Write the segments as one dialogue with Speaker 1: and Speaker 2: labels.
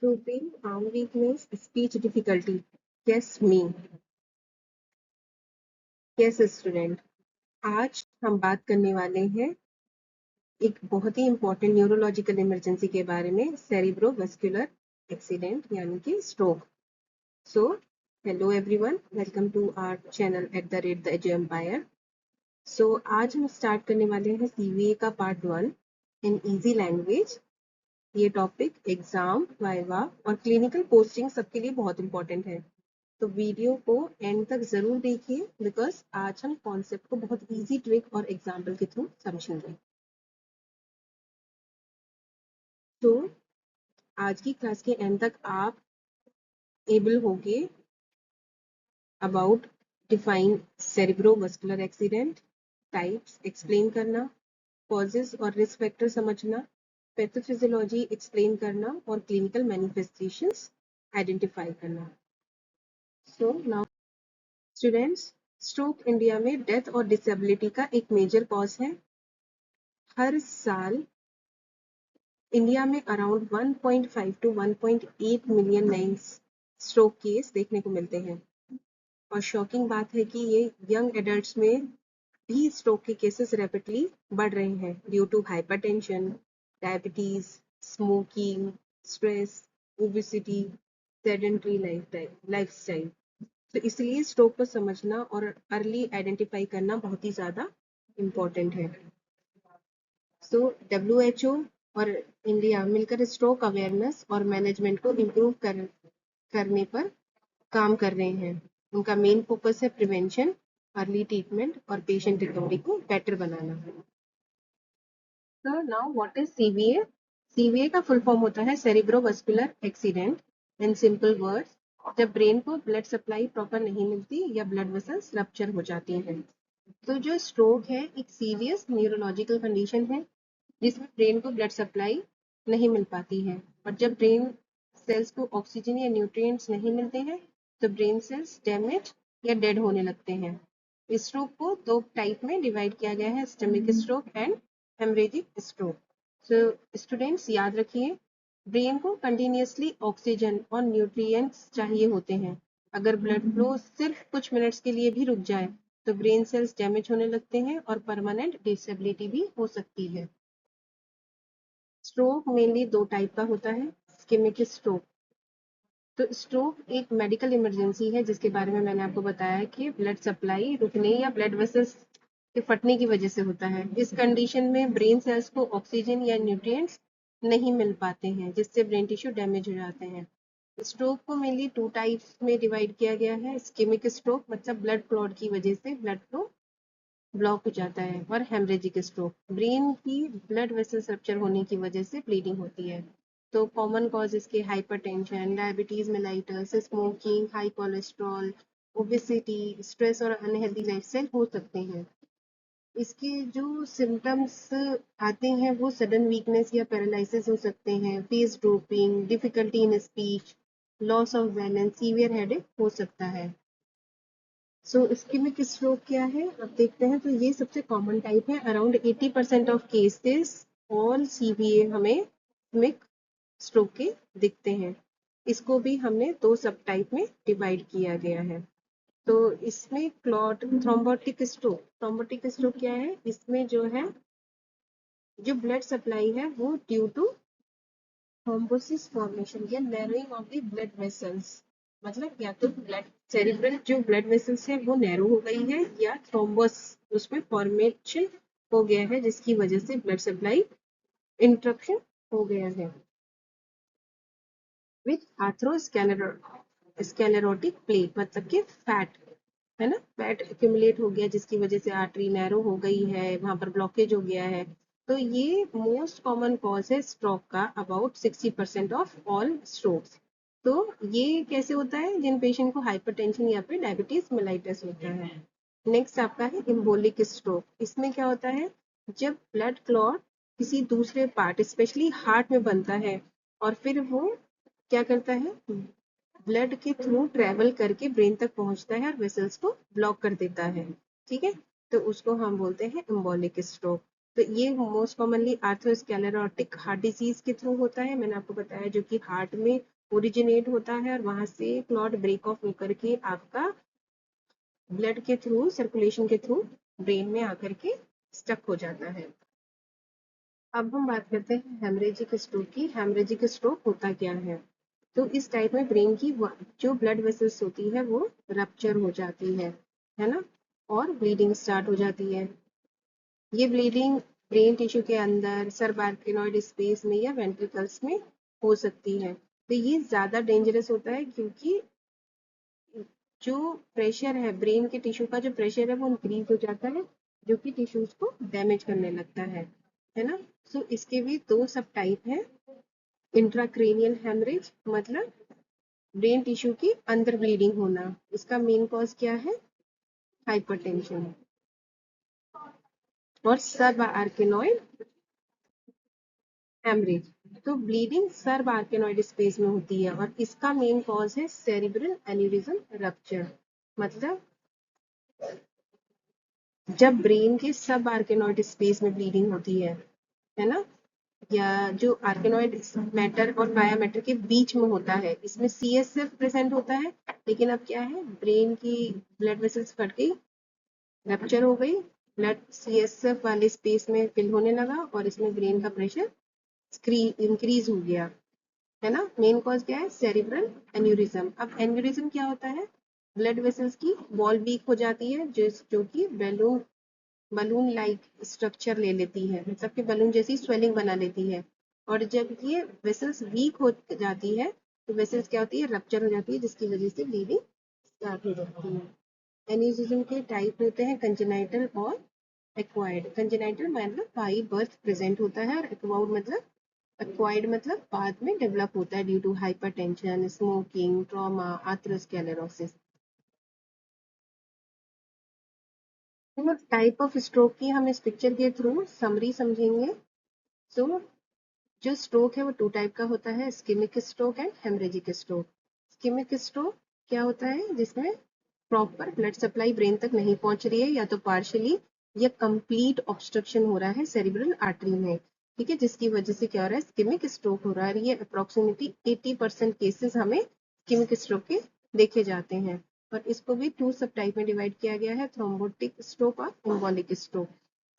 Speaker 1: through pain, arm weakness, speech difficulty. Yes, me. Yes, student. आज हम बात करने वाले हैं एक बहुत ही इम्पोर्टेंट न्यूरोलॉजिकल इमरजेंसी के बारे में, सेरिब्रोवास्कुलर एक्सीडेंट यानी कि stroke. So hello everyone, welcome to our channel @the एजो एम्पायर। सो आज हम स्टार्ट करने वाले हैं सीवीए का पार्ट 1 इन इजी लैंग्वेज। ये टॉपिक एग्जाम, वाइवा और क्लिनिकल पोस्टिंग सबके लिए बहुत इंपॉर्टेंट है, तो वीडियो को एंड तक जरूर देखिए बिकॉज आज हम कॉन्सेप्ट को बहुत इजी ट्रिक और एग्जाम्पल के थ्रू समझेंगे। तो आज की क्लास के एंड तक आप एबल होंगे about define cerebrovascular accident, types explain करना, कॉजेज और रिस्क फैक्टर समझना, पैथोफिजियोलॉजी एक्सप्लेन करना और क्लिनिकल मैनिफेस्टेशंस आइडेंटिफाई करना। So now students, stroke India में डेथ और डिसेबिलिटी का एक मेजर कॉज है। हर साल इंडिया में अराउंड 1.5 to 1.8 मिलियन नए स्ट्रोक केस देखने को मिलते हैं और शॉकिंग बात है कि ये यंग एडल्ट्स में भी स्ट्रोक के केसेस रैपिडली बढ़ रहे हैं due to hypertension, diabetes, smoking, stress, obesity, sedentary lifestyle. तो इसलिए स्ट्रोक को समझना और अर्ली आइडेंटिफाई करना बहुत ही ज़्यादा इम्पोर्टेंट है। सो WHO और इंडिया मिलकर स्ट्रोक अवेयरनेस और मैनेजमेंट को इम्प्रूव करने पर काम कर रहे हैं। उनका मेन फोकस है प्रिवेंशन, अर्ली ट्रीटमेंट और पेशेंट रिकवरी को बेटर बनाना। तो नाउ व्हाट इज सीवीए? सीवीए का फुल फॉर्म होता है सेरिब्रोवास्कुलर एक्सीडेंट। इन सिंपल वर्ड्स, जब ब्रेन को ब्लड सप्लाई प्रॉपर नहीं मिलती या ब्लड वेसल्स रप्चर हो जाती हैं। तो जो स्ट्रोक है एक सीरियस न्यूरोलॉजिकल कंडीशन है जिसमें ब्रेन को ब्लड सप्लाई नहीं मिल पाती है और जब ब्रेन सेल्स को ऑक्सीजन या न्यूट्रिएंट्स नहीं मिलते हैं तो ब्रेन सेल्स डैमेज या डेड होने लगते हैं। इस स्ट्रोक को दो टाइप में डिवाइड किया गया है, systemic stroke and hemorrhagic stroke. So students याद रखिए, ब्रेन को कंटिन्यूसली ऑक्सीजन और न्यूट्रिएंट्स चाहिए होते हैं। अगर ब्लड फ्लो सिर्फ कुछ मिनट्स के लिए भी रुक जाए तो ब्रेन सेल्स डैमेज होने लगते हैं और परमानेंट डिसेबिलिटी भी हो सकती है। स्ट्रोक मेनली दो टाइप का होता है, इस्केमिक स्ट्रोक। तो स्ट्रोक एक मेडिकल इमरजेंसी है जिसके बारे में मैंने आपको बताया कि ब्लड सप्लाई रुकने या ब्लड वेसल्स के फटने की वजह से होता है। इस कंडीशन में ब्रेन सेल्स को ऑक्सीजन या न्यूट्रिएंट्स नहीं मिल पाते हैं जिससे ब्रेन टिश्यू डैमेज हो जाते हैं। स्ट्रोक को मेनली टू टाइप्स में डिवाइड किया गया है, इस्केमिक स्ट्रोक मतलब ब्लड क्लॉट की वजह से ब्लड फ्लो ब्लॉक हो जाता है, और हेमरेजिक स्ट्रोक ब्रेन की ब्लड वेसल्स रप्चर होने की वजह से ब्लीडिंग होती है। तो कॉमन कॉज इसके hypertension, diabetes mellitus, smoking, high cholesterol, obesity, stress और अनहेल्दी लाइफस्टाइल हो सकते हैं। इसके जो सिम्टम्स आते हैं वो सडन वीकनेस या पैरालिसिस हो सकते हैं, face dropping, difficulty in speech, loss of balance, severe headache हो सकता है। सो इस्केमिक स्ट्रोक क्या है अब देखते हैं। तो ये सबसे कॉमन टाइप है। अराउंड 80% ऑफ केसेस ऑल सीवीए हमें इस्केमिक स्ट्रोक के दिखते हैं। इसको भी हमने दो सब टाइप में डिवाइड किया गया है। तो इसमें क्लॉट थ्रोम्बोटिक स्ट्रोक क्या है? इसमें जो है जो ब्लड सप्लाई है वो ड्यू टू थ्रोम्बोसिस फॉर्मेशन या narrowing of the blood vessels, मतलब या तो ब्लड सेरिब्रल जो ब्लड वेसल्स है वो नैरो हो गई है या थ्रोम्बस उसमें फॉर्मेशन हो गया है जिसकी वजह से ब्लड सप्लाई इंटरप्शन हो गया है। विथ आर्थरोस्क्लेरोटिक प्लेक मतलब कि फैट है ना, फैट एक्यूमुलेट हो गया जिसकी वजह से आर्टरी नैरो हो गई है, वहां पर ब्लॉकेज हो गया है। तो ये मोस्ट कॉमन कॉज है स्ट्रोक का, अबाउट 60% ऑफ ऑल स्ट्रोक्स। तो ये कैसे होता है? जिन पेशेंट को हाइपरटेंशन या फिर डायबिटीज मेलाइटस होता है। नेक्स्ट आपका है एम्बोलिक स्ट्रोक। इसमें क्या होता है? जब ब्लड क्लॉट किसी दूसरे पार्ट स्पेशली हार्ट में बनता है और फिर वो क्या करता है, ब्लड के थ्रू ट्रेवल करके ब्रेन तक पहुंचता है और वेसल्स को ब्लॉक कर देता है। ठीक है, तो उसको हम बोलते हैं एम्बोलिक स्ट्रोक। तो ये मोस्ट कॉमनली आर्थरोस्क्लेरोटिक हार्ट डिजीज के थ्रू होता है, मैंने आपको बताया, जो कि हार्ट में ओरिजिनेट होता है और वहां से क्लॉट ब्रेक ऑफ होकर के आपका ब्लड के थ्रू, सर्कुलेशन के थ्रू ब्रेन में आकर के स्टक हो जाता है। अब हम बात करते हैं हेमरेजिक स्ट्रोक की। हेमरेजिक स्ट्रोक होता क्या है? तो इस टाइप में ब्रेन की जो ब्लड वेसल्स होती है वो रप्चर हो जाती है ना, और ब्लीडिंग स्टार्ट हो जाती है। ये ब्लीडिंग ब्रेन टिश्यू के अंदर, सरबार्किनोइड स्पेस में या वेंट्रिकल्स में हो सकती है। तो ये ज्यादा डेंजरस होता है क्योंकि जो प्रेशर है ब्रेन के टिश्यू का, जो प्रेशर है वो इंक्रीज हो जाता है, जो कि टिश्यूज को डैमेज करने लगता है ना। सो इसके भी दो सब टाइप है। इंट्राक्रेनियल हेमरेज मतलब ब्रेन टिश्यू की अंदर ब्लीडिंग होना, इसका मेन कॉज क्या है? हाइपरटेंशन। और सब आर्किनोइड हेमरेज, तो ब्लीडिंग सर्ब आर्किनोइड स्पेस में होती है और इसका मेन कॉज है सेरिब्रल एन्यूरिज्म रप्चर। मतलब जब ब्रेन के सब आर्किनोइड स्पेस में ब्लीडिंग होती है ना, या जो आर्किनोइड मैटर और बाया मैटर के बीच में होता है, इसमें सीएसएफ प्रेजेंट होता है, लेकिन अब क्या है, ब्रेन की ब्लड वेसल्स फट गई, रप्चर हो गई, ब्लड सीएसएफ वाले स्पेस में फिल होने लगा और इसमें ब्रेन का प्रेशर इंक्रीज हो गया, है ना। मेन कॉज क्या है? Cerebral aneurysm. अब एन्यूरिज्म क्या होता है? ब्लड वेसल्स की वॉल वीक हो जाती है, जो कि बलून लाइक स्ट्रक्चर ले लेती है, मतलब कि बलून जैसी स्वेलिंग बना लेती है। और जब ये वेसल्स वीक हो जाती है तो वेसल्स क्या होती है? रप्चर हो जाती है, जिसकी वजह से ब्लीडिंग स्टार्ट हो जाती है। एन्यूरिज्म के टाइप होते हैं कंजेनाइटल और एक्वायर्ड। कंजेनाइटल मतलब बाई बर्थ प्रेजेंट होता है, और एक्वायर्ड मतलब बाद में डेवलप होता है due to hypertension, smoking, trauma, atherosclerosis. Type of stroke की हम इस पिक्चर के थ्रू समरी समझेंगे। सो जो स्ट्रोक है वो टू टाइप का होता है, ischemic stroke and hemorrhagic stroke. Ischemic stroke क्या होता है? जिसमें प्रॉपर ब्लड सप्लाई ब्रेन तक नहीं पहुंच रही है, या तो पार्शियली या कंप्लीट ऑब्स्ट्रक्शन हो रहा है सेरिब्रल आर्टरी में, ठीक है, जिसकी वजह से क्या हो रहा है? स्किमिक स्ट्रोक हो रहा है। ये अप्रोक्सीमेटली 80% केसेस हमें स्किमिक स्ट्रोक के देखे जाते हैं। और इसको भी टू सब टाइप में डिवाइड किया गया है, थ्रोम्बोटिक स्ट्रोक और एम्बोलिक स्ट्रोक।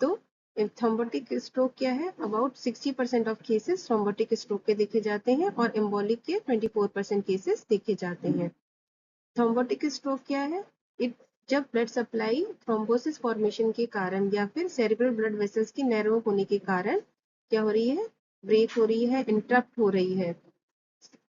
Speaker 1: तो थ्रोम्बोटिक स्ट्रोक क्या है? About 60% of cases thrombotic stroke के देखे जाते हैं और एम्बोलिक के 24% केसेस देखे जाते हैं। थ्रोम्बोटिक स्ट्रोक क्या है? इट जब ब्लड सप्लाई थ्रोम्बोसिस फॉर्मेशन के कारण या फिर सेरिब्रल ब्लड वेसल्स की नैरो होने के कारण क्या हो रही है? ब्रेक हो रही है, इंटरप्ट हो रही है,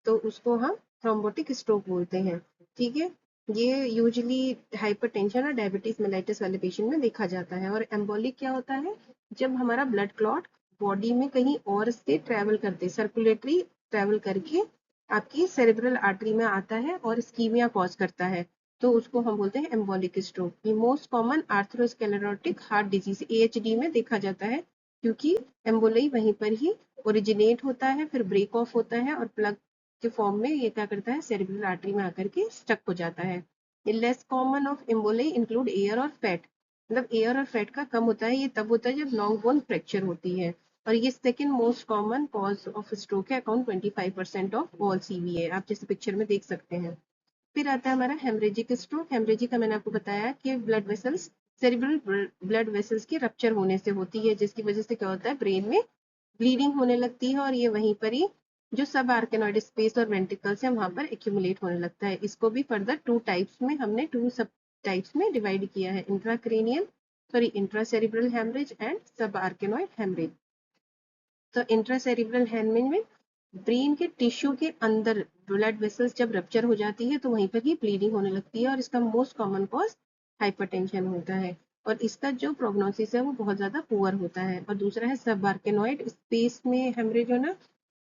Speaker 1: तो उसको हम थ्रोम्बोटिक स्ट्रोक बोलते हैं, ठीक है। ये यूजुअली हाइपरटेंशन और डायबिटीज मेलाइटिस वाले पेशेंट में देखा जाता है। और एम्बोलिक क्या होता है? जब हमारा ब्लड क्लॉट बॉडी में कहीं और से ट्रेवल करते, सर्कुलेटरी ट्रेवल करके आपकी सेरेब्रल आर्टरी में आता है और स्कीमिया कॉज करता है, तो उसको हम बोलते हैं एम्बोलिक स्ट्रोक। ये most common atherosclerotic heart disease AHD में देखा जाता है, क्योंकि एम्बोलाई वहीं पर ही ओरिजिनेट होता है, फिर ब्रेक ऑफ होता है और प्लग के फॉर्म में ये क्या करता है? सेरिब्रल आर्टरी में आकर के स्टक हो जाता है। Less common of emboli include air और फैट, मतलब एयर और फैट का कम होता है, ये तब होता है जब लॉन्ग बोन फ्रैक्चर होती है। और ये second most common cause of stroke है, अकाउंट 25% ऑफ ऑल सीवीए, आप जैसे पिक्चर में देख सकते हैं। फिर आता है हमारा हेमरेजिक स्ट्रोक। हेमरेजिक का मैंने आपको बताया कि blood vessels, cerebral blood vessels के रप्चर होने से होती है, जिसकी वजह से क्या होता है? ब्रेन में ब्लीडिंग होने लगती है और ये वहीं पर ही जो सब आर्केनोइड स्पेस और वेंट्रिकल्स है वहां पर एक्यूमुलेट होने लगता है। इसको भी फर्दर टू टाइप्स में हमने टू सब टाइप्स में डिवाइड किया है, इंट्रासेरिब्रल हेमरेज एंड सब आर्केनोइड हेमरेज। तो इंट्रासेरिब्रल हेमरेज में ब्रेन के टिश्यू के अंदर ब्लड वेसल्स जब रप्चर हो जाती है तो वहीं पर ही ब्लीडिंग होने लगती है, और इसका मोस्ट कॉमन कॉज हाइपरटेंशन होता है, और इसका जो प्रोग्नोसिस है वो बहुत ज्यादा पुअर होता है। और दूसरा है सब आर्केनोइड स्पेस में हेमरेज होना,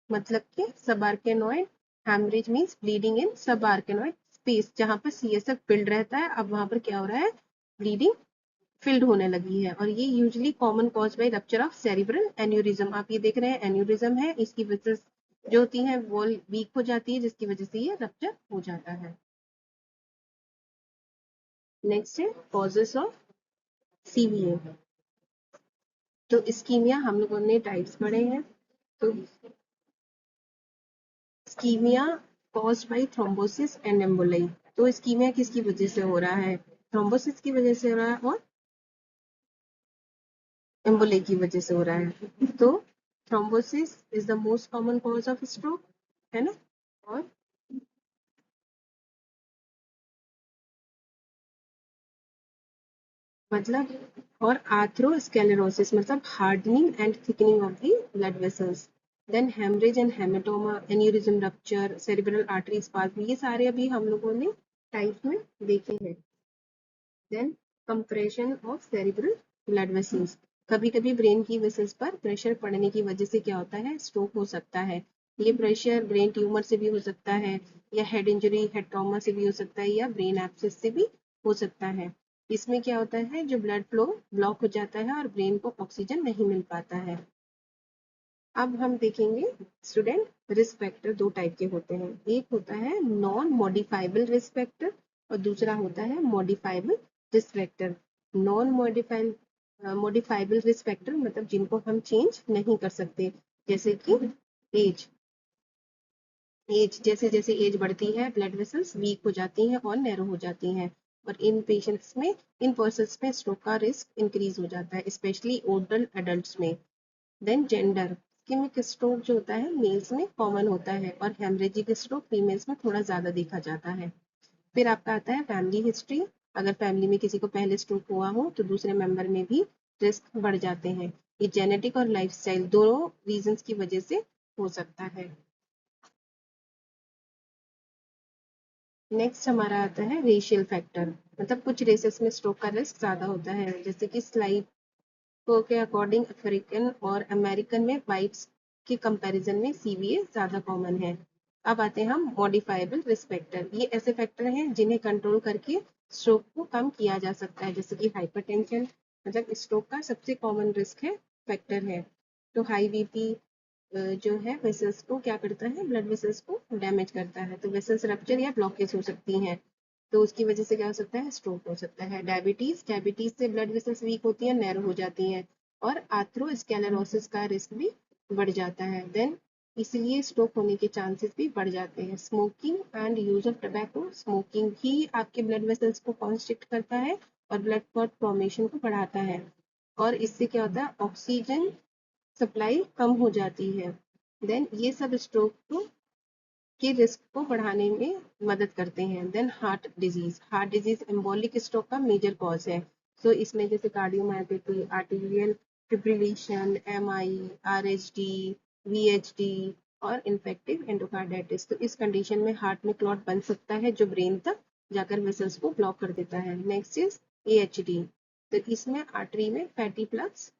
Speaker 1: मतलब कि सब आर्केनोइड हेमरेज मींस ब्लीडिंग इन सब आर्केनोइड स्पेस, जहां पर सीएसएफ फिल्ड रहता है, अब वहां पर क्या हो रहा है? ब्लीडिंग फिल्ड होने लगी है। और ये usually common cause by rupture of cerebral aneurysm. आप ये देख रहे हैं एन्यूरिज्म है, इसकी वजह जो होती है वो वीक हो जाती है, जिसकी वजह से ये रप्चर हो जाता है। नेक्स्ट है कॉजेस ऑफ सीवीए। तो इस्कीमिया हम लोगों ने टाइप्स पढ़े हैं। तो ischaemia caused by thrombosis and emboli. तो इस्कीमिया किसकी वजह से हो रहा है? थ्रोम्बोसिस की वजह से हो रहा है और एम्बोलाई की वजह से हो रहा है। तो thrombosis is the most common cause of stroke, है ना। और मतलब और आर्थ्रोस्क्लेरोसिस मतलब hardening and thickening of the blood vessels. Then haemorrhage and haematoma, aneurysm rupture, cerebral artery spasm, ये सारे अभी हम लोगों ने टाइप में देखे हैं। Then compression of cerebral blood vessels, कभी कभी ब्रेन की वेसल्स पर प्रेशर पड़ने की वजह से क्या होता है? स्ट्रोक हो सकता है। ये प्रेशर ब्रेन ट्यूमर से भी हो सकता है, या हेड इंजरी, हेड ट्रॉमा से भी हो सकता है, या ब्रेन एब्सेस से भी हो सकता है। इसमें क्या होता है? जो ब्लड फ्लो ब्लॉक हो जाता है और ब्रेन को ऑक्सीजन नहीं मिल पाता है। अब हम देखेंगे स्टूडेंट, रिस्क फैक्टर दो टाइप के होते हैं। एक होता है नॉन मॉडिफाइबल रिस्क फैक्टर और दूसरा होता है modifiable risk factor. Non modifiable risk factor मतलब जिनको हम चेंज नहीं कर सकते, जैसे कि एज। जैसे जैसे एज बढ़ती है ब्लड वेसल्स वीक हो जाती हैं और नैरो हो जाती हैं, और इन पर्सन्स में स्ट्रोक का रिस्क इंक्रीज हो जाता है, स्पेशली ओल्डर एडल्ट्स में। देन जेंडर, इस्केमिक स्ट्रोक जो होता है मेल्स में कॉमन होता है और हेमरेजिक स्ट्रोक फीमेल्स में थोड़ा ज्यादा देखा जाता है। फिर आपका आता है फैमिली हिस्ट्री। अगर फैमिली में किसी को पहले स्ट्रोक हुआ हो तो दूसरे मेंबर में भी रिस्क बढ़ जाते हैं। ये जेनेटिक और लाइफस्टाइल दोनों रीजंस की वजह से हो सकता है। नेक्स्ट हमारा आता है रेशियल फैक्टर, मतलब कुछ रेसेस में स्ट्रोक का रिस्क ज्यादा होता है, जैसे कि स्लाइड के अकॉर्डिंग अफ्रीकन और अमेरिकन में वाइट्स के कंपैरिजन में सीवीए ज्यादा कॉमन है। अब आते हैं हम मॉडिफाइबल रिस्क फैक्टर। ये ऐसे फैक्टर हैं जिन्हें कंट्रोल करके स्ट्रोक को कम किया जा सकता है, जैसे कि हाइपरटेंशन, मतलब स्ट्रोक का सबसे कॉमन रिस्क है फैक्टर है। तो हाई बीपी जो है वेसल्स को क्या करता है? ब्लड वेसल्स को डैमेज करता है, तो वेसल्स रप्चर या ब्लॉकेज हो सकती हैं, तो उसकी वजह से क्या हो सकता है? स्ट्रोक हो सकता है। डायबिटीज से ब्लड वेसल्स वीक होती हैं, नैरो हो जाती हैं, और आर्थ्रोस्क्लेरोसिस का रिस्क भी बढ़ जाता है। देन इसलिए स्ट्रोक होने के चांसेस भी बढ़ जाते हैं। Smoking and use of tobacco, smoking ही आपके ब्लड वेसल्स को कॉन्स्ट्रिक्ट करता है और ब्लड क्लॉट फॉर्मेशन को बढ़ाता है, और इससे क्या होता है? ऑक्सीजन सप्लाई कम हो जाती है। देन ये सब स्ट्रोक के रिस्क को बढ़ाने में मदद करते हैं। Then heart disease embolic stroke का मेजर कॉज है। सो इसमें जैसे cardiomyopathy, arterial fibrillation, MI, RHD, VHD और इन्फेक्टिव एंडोकार्डाइटिस। तो इस कंडीशन में हार्ट में क्लॉट बन सकता है जो ब्रेन तक जाकर वेसल्स को ब्लॉक कर देता है। नेक्स्ट इज एएचडी, तो इसमें आर्टरी में फैटी प्लग्स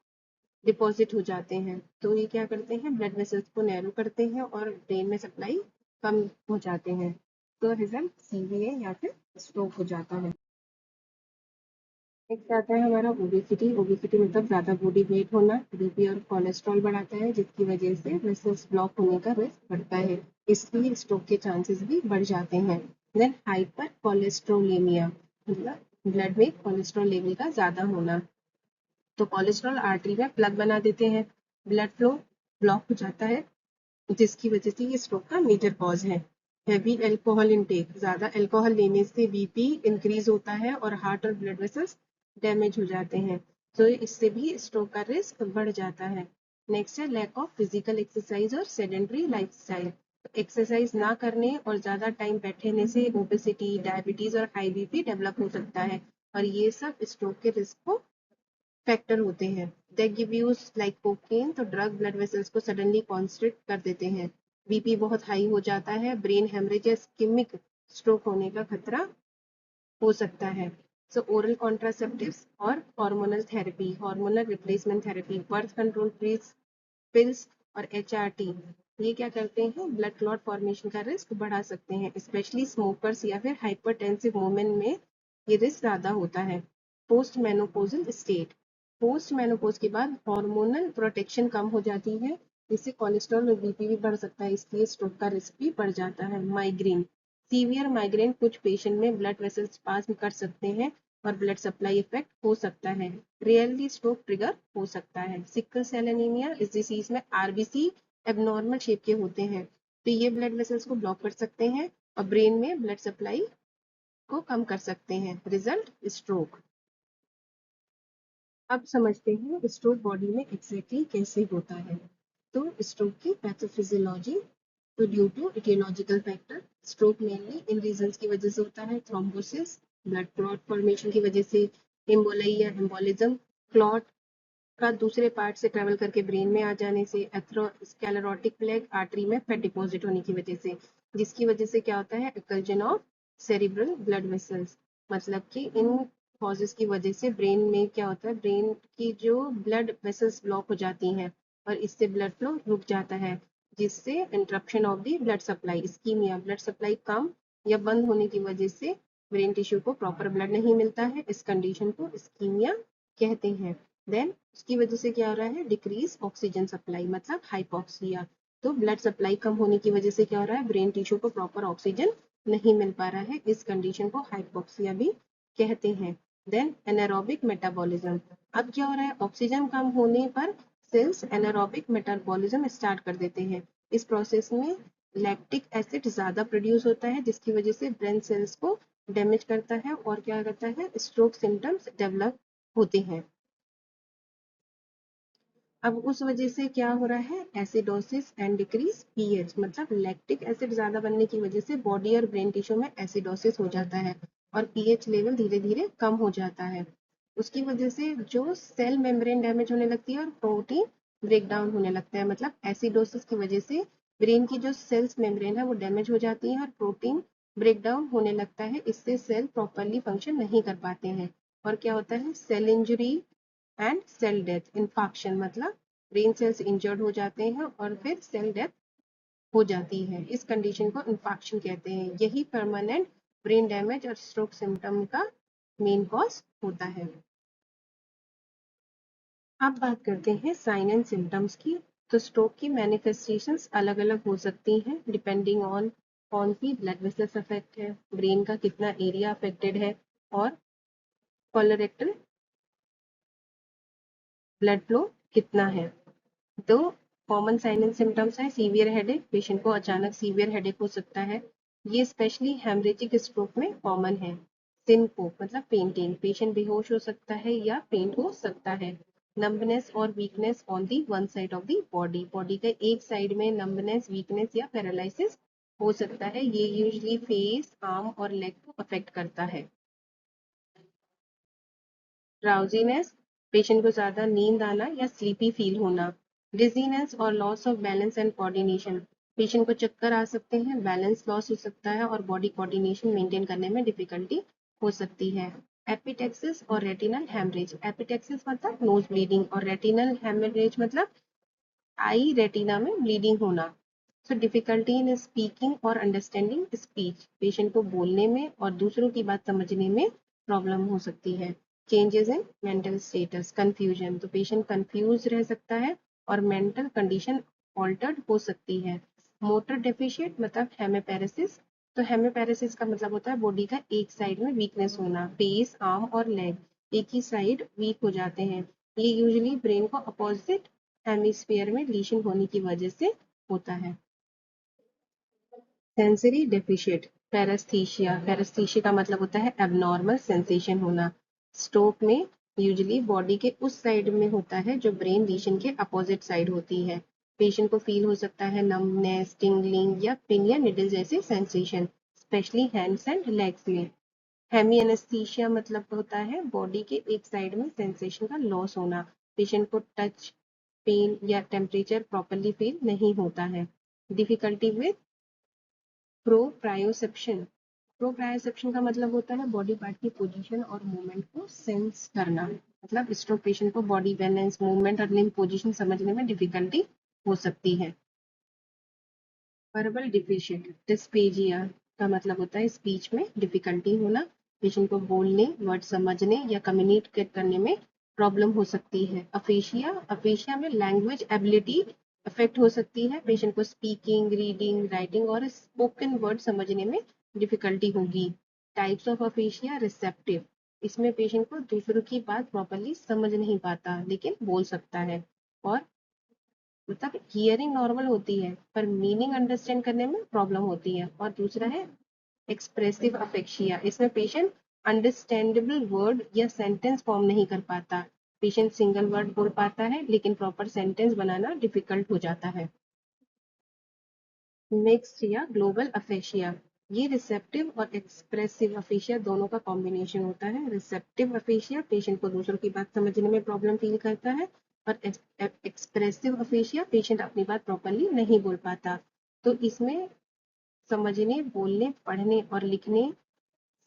Speaker 1: डिपॉजिट हो जाते हैं, तो ये क्या करते हैं? ब्लड वेसल्स को नैरो करते हैं और ब्रेन में सप्लाई कम हो जाते हैं, तो रिजल्ट सीवीए या फिर स्ट्रोक हो जाता है। नेक्स्ट आता है हमारा ओबेसिटी। ओबेसिटी मतलब ज्यादा बॉडी वेट होना, बीपी और कोलेस्ट्रॉल बढ़ाता है, जिसकी वजह से वेसल्स ब्लॉक होने का रिस्क बढ़ता है, इसलिए स्ट्रोक के चांसेस भी बढ़ जाते हैं। देन हाइपर कोलेस्ट्रोलेमिया मतलब ब्लड में कोलेस्ट्रॉल लेवल का ज्यादा होना, तो कोलेस्ट्रॉल आर्टरी में प्लग बना देते हैं, ब्लड फ्लो ब्लॉक हो जाता है, जिसकी वजह से ये स्ट्रोक का मेजर कॉज है। हैवी अल्कोहल इनटेक, ज्यादा अल्कोहल लेने से बीपी इंक्रीज होता है और हार्ट और ब्लड वेसल्स डैमेज हो जाते हैं, तो इससे भी स्ट्रोक का रिस्क बढ़ जाता है। नेक्स्ट है लैक ऑफ फिजिकल एक्सरसाइज और सेडेंट्री लाइफस्टाइल। एक्सरसाइज ना करने और ज्यादा टाइम बैठने से ओबेसिटी, डायबिटीज और हाई बीपी डेवलप हो सकता है, और ये सब स्ट्रोक के रिस्क को फैक्टर होते हैं। They give use like cocaine, तो ड्रग ब्लड वेसल्स को सडनली कॉन्स्ट्रिक्ट कर देते हैं, बीपी बहुत हाई हो जाता है, ब्रेन हेमरेज या इस्केमिक स्ट्रोक होने का खतरा हो सकता है। सो ओरल कॉन्ट्रासेप्टिव्स और hormonal therapy, hormonal replacement therapy, birth control pills और एचआरटी, ये क्या करते हैं? ब्लड क्लॉट फॉर्मेशन का रिस्क बढ़ा सकते हैं, स्पेशली स्मोकर्स या फिर हाइपरटेंसिव वुमेन में ये रिस्क ज्यादा होता है। Post menopausal state, post menopause के बाद हार्मोनल प्रोटेक्शन कम हो जाती है, इससे कोलेस्ट्रॉल और बीपी भी बढ़ सकता है, इसलिए स्ट्रोक का रिस्क भी बढ़ जाता है। माइग्रेन, सीवियर माइग्रेन कुछ पेशेंट में ब्लड वेसल्स पास कर सकते हैं, और ब्लड सप्लाई इफेक्ट हो सकता है। रियरली स्ट्रोक ट्रिगर हो सकता है। सिकल सेल एनीमिया इस डिसीज में आरबीसी एबनॉर्मल शेप के होते हैं, तो ये ब्लड वेसल्स को ब्लॉक कर सकते हैं और ब्रेन में ब्लड सप्लाई को कम कर सकते हैं। Result stroke. अब समझते हैं स्ट्रोक बॉडी में एग्जैक्टली कैसे होता है। तो स्ट्रोक की पैथोफिजियोलॉजी। तो due to aetiological factor, stroke mainly इन रीजंस की वजह से होता है। थ्रोम्बोसिस, ब्लड क्लॉट फॉर्मेशन की वजह से, एम्बोलाई या एम्बोलिज्म, क्लॉट का दूसरे पार्ट से ट्रेवल करके ब्रेन में आ जाने से, एथेरोस्क्लेरोटिक प्लेग आर्टरी में फेट डिपॉजिट होने की वजह से, जिसकी वजह से क्या होता है, एक्सल्जन ऑफ सेरिब्रल ब्लड वेसल्स। मतलब कि इन कॉजेस की वजह से ब्रेन में क्या होता है, ब्रेन की जो ब्लड वेसल्स ब्लॉक हो जाती हैं और इससे ब्लड फ्लो रुक जाता है, जिससे interruption of the blood supply, ischemia, blood supply कम या बंद होने की वजह से ब्रेन टिश्यू को प्रॉपर ब्लड नहीं मिलता है। इस कंडीशन को इस्कीमिया कहते हैं। देन उसकी वजह से क्या हो रहा है, डिक्रीज ऑक्सीजन सप्लाई, मतलब हाइपोक्सिया। तो ब्लड सप्लाई कम होने की वजह से क्या हो रहा है, ब्रेन टिश्यू को प्रॉपर ऑक्सीजन नहीं मिल पा रहा है। इस कंडीशन को हाइपोक्सिया भी कहते हैं। Then anaerobic metabolism. अब क्या हो रहा है, ऑक्सीजन कम होने पर सेल्स एनारोबिक मेटाबॉलिज्म स्टार्ट कर देते हैं। इस प्रोसेस में लैक्टिक एसिड ज्यादा प्रोड्यूस होता है, जिसकी वजह से ब्रेन सेल्स को डैमेज करता है और क्या करता है, स्ट्रोक सिम्टम्स डेवलप होते हैं। अब उस वजह से क्या हो रहा है, एसिडोसिस एंड डिक्रीज पीएच, मतलब लैक्टिक एसिड ज्यादा बनने की वजह से बॉडी और ब्रेन टिश्यू में एसिडोसिस हो जाता है और पीएच लेवल धीरे धीरे कम हो जाता है। उसकी वजह से जो सेल मेम्ब्रेन डैमेज होने लगती है और प्रोटीन ब्रेक डाउन होने लगता है। मतलब एसिडोसिस की वजह से ब्रेन की जो सेल्स मेम्ब्रेन है वो डैमेज हो जाती है और प्रोटीन ब्रेक डाउन होने लगता है। इससे सेल प्रॉपरली फंक्शन नहीं कर पाते हैं और क्या होता है, cell injury and cell death, infarction, मतलब ब्रेन सेल्स इंजर्ड हो जाते हैं और फिर सेल डेथ हो जाती है। इस कंडीशन को इन्फाक्शन कहते हैं। यही परमानेंट ब्रेन डैमेज और स्ट्रोक सिम्टम का मेन कॉज होता है। अब बात करते हैं साइन एंड सिम्टम्स की। तो स्ट्रोक की मैनिफेस्टेशंस अलग अलग हो सकती हैं डिपेंडिंग ऑन कौन सी ब्लड वेसल्स अफेक्ट है, ब्रेन का कितना एरिया अफेक्टेड है और कोलोरेक्टल ब्लड फ्लो कितना है। तो कॉमन साइन एंड सिम्टम्स है, सीवियर हेडेक, पेशेंट को अचानक सीवियर हेडेक हो सकता है। ये स्पेशली हेमरेजिक स्ट्रोक में कॉमन है। सिनकोप मतलब फेंटिंग, पेशेंट बेहोश हो सकता है या फेंट हो सकता है। नंबनेस और weakness on the one side of the body, body के एक साइड में नंबनेस, वीकनेस या पैरालिसिस हो सकता है। ये यूजुअली फेस, आर्म और लेग को अफेक्ट करता है। ड्राउजीनेस, पेशेंट को ज्यादा नींद आना या स्लीपी फील होना। डिजीनेस और loss of balance and coordination, patient को चक्कर आ सकते हैं, बैलेंस लॉस हो सकता है और बॉडी कोऑर्डिनेशन मेंटेन करने में डिफिकल्टी हो सकती है। एपिटेक्सिस और रेटिनल हेमरेज, एपिटेक्सिस मतलब नोज ब्लीडिंग और रेटिनल हेमरेज मतलब आई रेटिना में ब्लीडिंग होना। सो डिफिकल्टी इन स्पीकिंग और अंडरस्टैंडिंग स्पीच, पेशेंट को बोलने में और दूसरों की बात समझने में प्रॉब्लम हो सकती है। Changes in mental status, confusion, तो पेशेंट कंफ्यूज रह सकता है और मेंटल कंडीशन ऑल्टर्ड हो सकती है। मोटर डेफिशिएंट मतलब हेमिपेरेसिस, तो हेमिपेरेसिस का मतलब होता है बॉडी का एक साइड में वीकनेस होना, फेस, आर्म और लेग एक ही साइड वीक हो जाते हैं। ये यूजुअली ब्रेन को अपोजिट हेमिस्फीयर में लीशन होने की वजह से होता है। सेंसरी डेफिशिएट, पैरेस्थीशिया, पैरेस्थीशिया का मतलब होता है एबनॉर्मल सेंसेशन होना। स्ट्रोक में यूजुअली बॉडी के उस साइड में होता है जो ब्रेन लीशन के अपोजिट साइड होती है। पेशेंट को फील हो सकता है नमनेस, टिंगलिंग या पिन या निडल जैसे sensation, specially hands and legs में। हेमी एनेस्थीसिया मतलब होता है बॉडी के एक साइड में सेंसेशन का लॉस होना, पेशेंट को टच, पेन या टेम्परेचर प्रॉपरली फील नहीं होता है। डिफिकल्टी विद प्रोप्रायोसेप्शन, प्रोप्रायोसेप्शन का मतलब होता है बॉडी पार्ट की पोजीशन और मूवमेंट को सेंस करना। मतलब स्ट्रोक पेशेंट को बॉडी बैलेंस, मूवमेंट और लिम्ब पोजीशन समझने में डिफिकल्टी हो सकती है। वर्बल डिफिशिएंट, डिस्पेजिया का मतलब होता है स्पीच में डिफिकल्टी होना, पेशेंट को बोलने, वर्ड समझने या कम्युनिकेट करने में प्रॉब्लम हो सकती है। अफेशिया, अफेशिया में लैंग्वेज एबिलिटी अफेक्ट हो सकती है, पेशेंट को स्पीकिंग, रीडिंग, राइटिंग और स्पोकन वर्ड समझने में डिफिकल्टी होगी। टाइप्स ऑफ अफेशिया, रिसेप्टिव, इसमें पेशेंट को दूसरों की बात प्रॉपरली समझ नहीं पाता लेकिन बोल सकता है, और मतलब हियरिंग नॉर्मल होती है पर मीनिंग अंडरस्टैंड करने में प्रॉब्लम होती है। और दूसरा है एक्सप्रेसिव अफेक्शिया, इसमें पेशेंट अंडरस्टैंडेबल वर्ड या सेंटेंस फॉर्म नहीं कर पाता। पेशेंट सिंगल वर्ड बोल पाता है लेकिन प्रॉपर सेंटेंस बनाना डिफिकल्ट हो जाता है। मिक्स्ड या ग्लोबल अफेशिया, ये रिसेप्टिव और एक्सप्रेसिव अफेशिया दोनों का कॉम्बिनेशन होता है। रिसेप्टिव अफेशिया पेशेंट को दूसरों की बात समझने में प्रॉब्लम फील करता है, और एक्सप्रेसिव अफेशिया पेशेंट अपनी बात प्रॉपरली नहीं बोल पाता। तो इसमें समझने, बोलने, पढ़ने और लिखने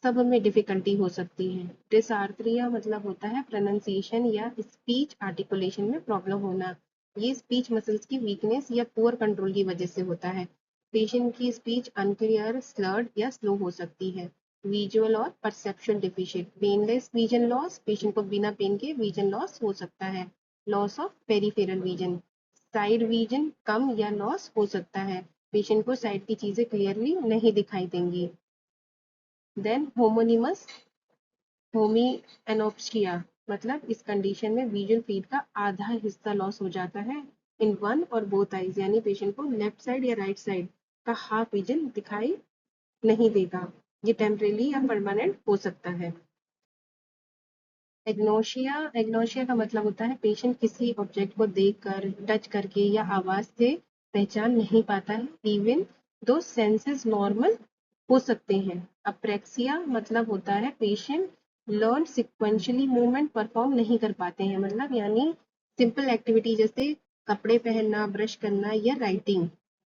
Speaker 1: सब में डिफिकल्टी हो सकती है। डिसआर्थरिया मतलब होता है प्रोनाउंसिएशन या स्पीच आर्टिकुलेशन में प्रॉब्लम होना। ये स्पीच मसल्स की वीकनेस या पुअर कंट्रोल की वजह से होता है। पेशेंट की स्पीच अनक्लियर, स्लर्ड या स्लो हो सकती है। विजुअल और perception deficient, painless vision loss, patient को बिना पेन के विजन लॉस हो सकता है। Loss of peripheral vision, side vision कम या लॉस हो सकता है। पेशेंट को साइड की चीजें क्लियरली नहीं दिखाई देंगी। देन होमोनिमस होमी एनोप्सिया, मतलब इस कंडीशन में विजुअल फील्ड का आधा हिस्सा लॉस हो जाता है इन वन और बोथ आईज, यानी पेशेंट को लेफ्ट साइड या राइट साइड का हाफ विजन दिखाई नहीं देगा। ये टेम्परेरी या परमानेंट हो सकता है। एग्नोशिया, एग्नोशिया का मतलब होता है पेशेंट किसी ऑब्जेक्ट को देखकर, टच करके या आवाज से पहचान नहीं पाता है, इवन दो सेंसेस नॉर्मल हो सकते हैं। अप्रेक्सिया मतलब होता है patient learn sequentially movement perform नहीं कर पाते हैं, मतलब यानी सिंपल एक्टिविटी जैसे कपड़े पहनना, ब्रश करना या राइटिंग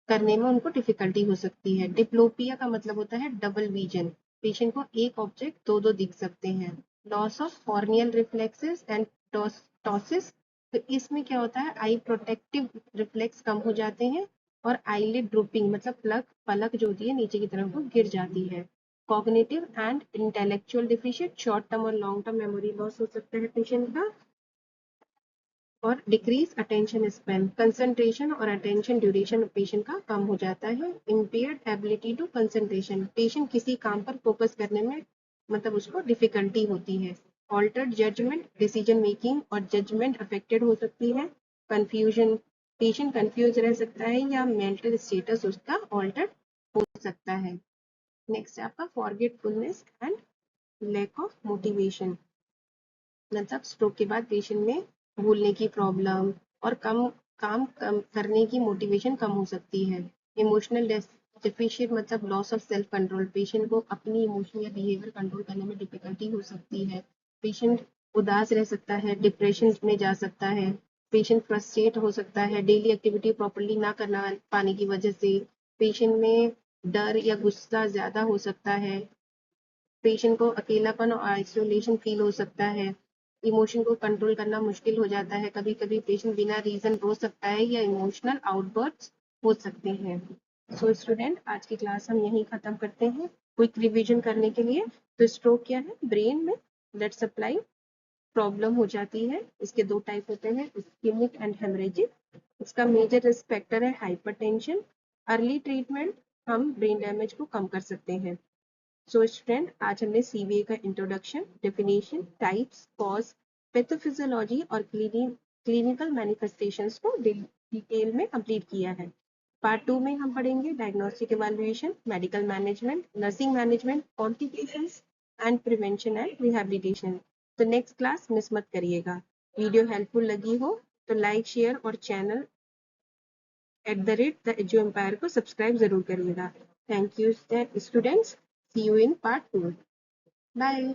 Speaker 1: करने में उनको डिफिकल्टी हो सकती है। डिप्लोपिया का मतलब होता है डबल विजन, पेशेंट को एक ऑब्जेक्ट दो दो दिख सकते हैं। Loss of corneal reflexes and ptosis, तो इसमें क्या होता है आई प्रोटेक्टिव रिफ्लेक्स कम हो जाते हैं, और आईलिड ड्रूपिंग मतलब पलक जो होती है नीचे की तरफ वो गिर जाती है। Cognitive and intellectual deficient, short term और लॉन्ग टर्म मेमोरी लॉस हो सकता है पेशेंट का। और डिक्रीज अटेंशन स्पैन, कंसंट्रेशन और अटेंशन ड्यूरेशन पेशेंट का कम हो जाता है। Impaired ability to concentration, patient किसी काम पर फोकस करने में मतलब उसको डिफिकल्टी होती है। ऑल्टर्ड जजमेंट, डिसीजन मेकिंग और जजमेंट अफेक्टेड हो सकती है। कंफ्यूजन, पेशेंट कंफ्यूज रह सकता है या मेंटल स्टेटस उसका ऑल्टर्ड हो सकता है। नेक्स्ट है आपका forgetfulness and lack of motivation, मतलब स्ट्रोक के बाद पेशेंट में भूलने की प्रॉब्लम और काम कम करने की मोटिवेशन कम हो सकती है। इमोशनल डेफिशिएंट मतलब loss of self control, patient को अपनी इमोशन या बिहेवियर कंट्रोल करने में डिफिकल्टी हो सकती है। पेशेंट उदास रह सकता है, डिप्रेशन में जा सकता है। पेशेंट फ्रस्ट्रेट हो सकता है डेली एक्टिविटी प्रॉपरली ना करना पाने की वजह से। पेशेंट में डर या गुस्सा ज्यादा हो सकता है। पेशेंट को अकेलापन और आइसोलेशन फील हो सकता है। इमोशन को कंट्रोल करना मुश्किल हो जाता है, कभी कभी पेशेंट बिना रीजन रो सकता है या इमोशनल आउटबर्स्ट हो सकते हैं। सो स्टूडेंट, आज की क्लास हम यहीं खत्म करते हैं। क्विक रिवीजन करने के लिए, तो स्ट्रोक क्या है, ब्रेन में ब्लड सप्लाई प्रॉब्लम हो जाती है। इसके दो टाइप होते हैं, इस्केमिक एंड हेमरेजिक। इसका मेजर रिस्क फैक्टर है हाइपरटेंशन। अर्ली ट्रीटमेंट हम ब्रेन डैमेज को कम कर सकते हैं। सो स्टूडेंट, आज हमने सीवीए का introduction, definition, types, cause, pathophysiology और क्लिनिकल मैनिफेस्टेशंस को डिटेल में कंप्लीट किया है। पार्ट 2 में हम पढ़ेंगे diagnostic evaluation, medical management, nursing management, complications and prevention and rehabilitation. तो नेक्स्ट क्लास मिस मत करिएगा। वीडियो हेल्पफुल लगी हो तो लाइक, शेयर और चैनल @the Edu Empire को सब्सक्राइब जरूर करिएगा। Thank you students, see you in part 2। Bye.